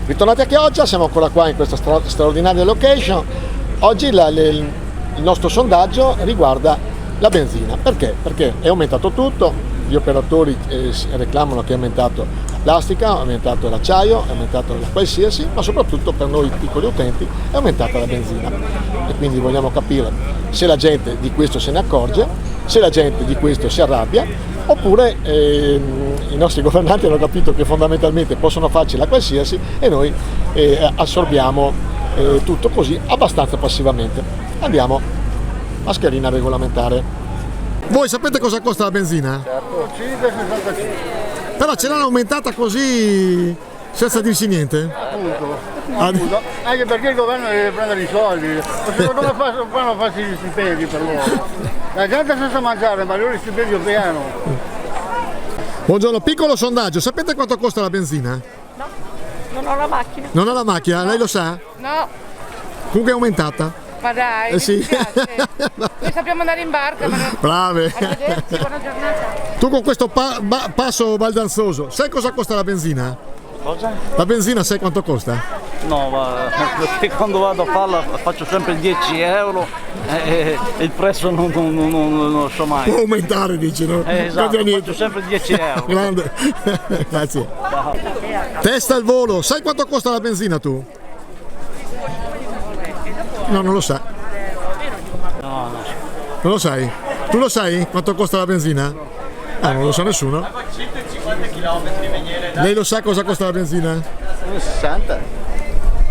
Ritornati a Chioggia, siamo ancora qua in questa straordinaria location. Oggi il nostro sondaggio riguarda la benzina. Perché? Perché è aumentato tutto, gli operatori reclamano che è aumentato la plastica, è aumentato l'acciaio, è aumentato la qualsiasi, ma soprattutto per noi piccoli utenti è aumentata la benzina. E quindi vogliamo capire se la gente di questo se ne accorge, se la gente di questo si arrabbia, oppure i nostri governanti hanno capito che fondamentalmente possono farci la qualsiasi e noi assorbiamo tutto così abbastanza passivamente. Andiamo, mascherina regolamentare. Voi sapete cosa costa la benzina? Certo, 5,65. Però ce l'hanno aumentata così senza dirci niente? Appunto. Anche perché il governo deve prendere i soldi. Come fanno a farsi gli stipendi per loro? La gente senza mangiare, ma loro gli stipendi piano. Buongiorno, piccolo sondaggio, sapete quanto costa la benzina? No, non ho la macchina. Non ha la macchina, lei lo sa? No, Comunque è aumentata. ma dai, Sì. mi dispiace. Noi sappiamo andare in barca, ma non... Brave! Arrivederci, buona giornata. Tu con questo passo baldanzoso, sai cosa costa la benzina? Cosa? La benzina sai quanto costa? No, ma quando vado a farla faccio sempre 10 euro e il prezzo non lo so mai. Può aumentare, dici, no? Esatto, Non c'è niente. faccio sempre 10 euro. Grande. Grazie. Testa al volo, sai quanto costa la benzina tu? No, non lo sa. No. Non lo sai? Tu lo sai quanto costa la benzina? Ah, non lo sa nessuno. Lei lo sa cosa costa la benzina? 60.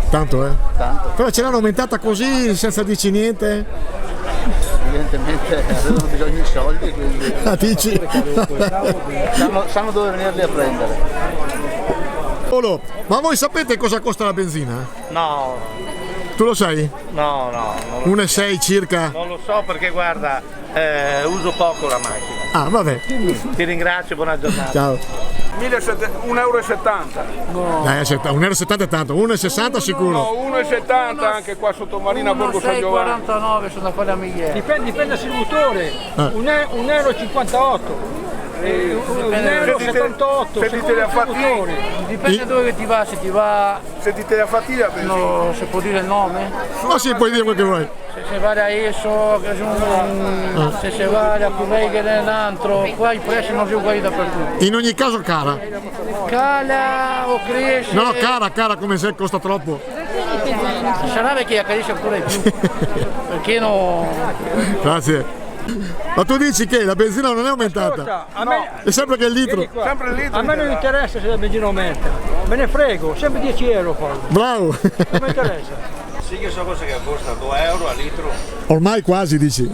Tanto, eh? Tanto. Però ce l'hanno aumentata così senza dirci niente? Evidentemente avevano bisogno di soldi, quindi Ah, dici? sanno dove venirli a prendere. Volo, ma voi sapete cosa costa la benzina? No, Tu lo sai? no, 1,6 circa? non lo so perché guarda, uso poco la macchina. Ah, vabbè. Ti ringrazio, buona giornata. Ciao. 1,70 euro. Dai, 1,70 € è tanto, 1,60 € sicuro. No, 1,70 anche qua sotto Marina Borgo San Giovanni. 49 sono da fare a Migliere. Dipende dal motore, 1,58 €, 1,78 €, Sentite la fatica, Dipende dove ti va, se ti va, sentite la fatica, no, se può dire il nome? Ma sì, puoi dire quel che vuoi. Se si va a Esso, se si va a Cubeghe nell'altro, qua i prezzi non sono uguali dappertutto. In ogni caso cara. Cala o cresce. No, cara, come se costa troppo. Sarà che cresce ancora di più. Perché no? Grazie. Ma tu dici che la benzina non è aumentata? A me, È sempre che il litro. sempre il litro. a me non interessa se la benzina aumenta, me ne frego, sempre 10 euro poi, Bravo. non mi interessa. Sì che so cosa che costa 2 euro a litro. Ormai quasi dici.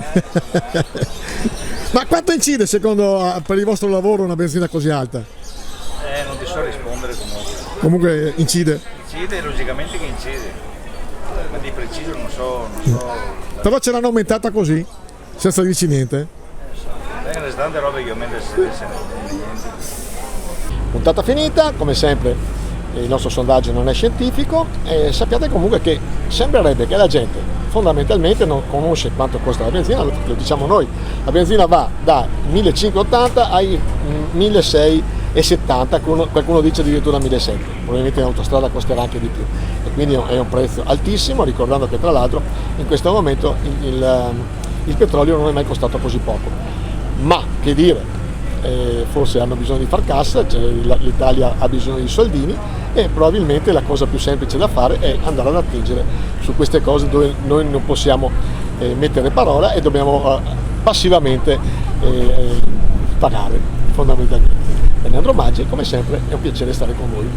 Ma quanto incide secondo per il vostro lavoro una benzina così alta? Non ti so rispondere comunque. Comunque incide. Incide, logicamente che incide. Ma di preciso non so. Però ce l'hanno aumentata così, senza dirci niente. Le restanti robe che aumenta niente. Puntata finita, come sempre il nostro sondaggio non è scientifico e sappiate comunque che sembrerebbe che la gente fondamentalmente non conosce quanto costa la benzina, lo diciamo noi, la benzina va da 1.580 ai 1.670, qualcuno dice addirittura 1.700, probabilmente in autostrada costerà anche di più e quindi è un prezzo altissimo, ricordando che tra l'altro in questo momento il petrolio non è mai costato così poco, ma che dire, forse hanno bisogno di far cassa, cioè l'Italia ha bisogno di soldini e probabilmente la cosa più semplice da fare è andare ad attingere su queste cose dove noi non possiamo mettere parola e dobbiamo passivamente pagare fondamentalmente. Leandro Maggi, come sempre è un piacere stare con voi.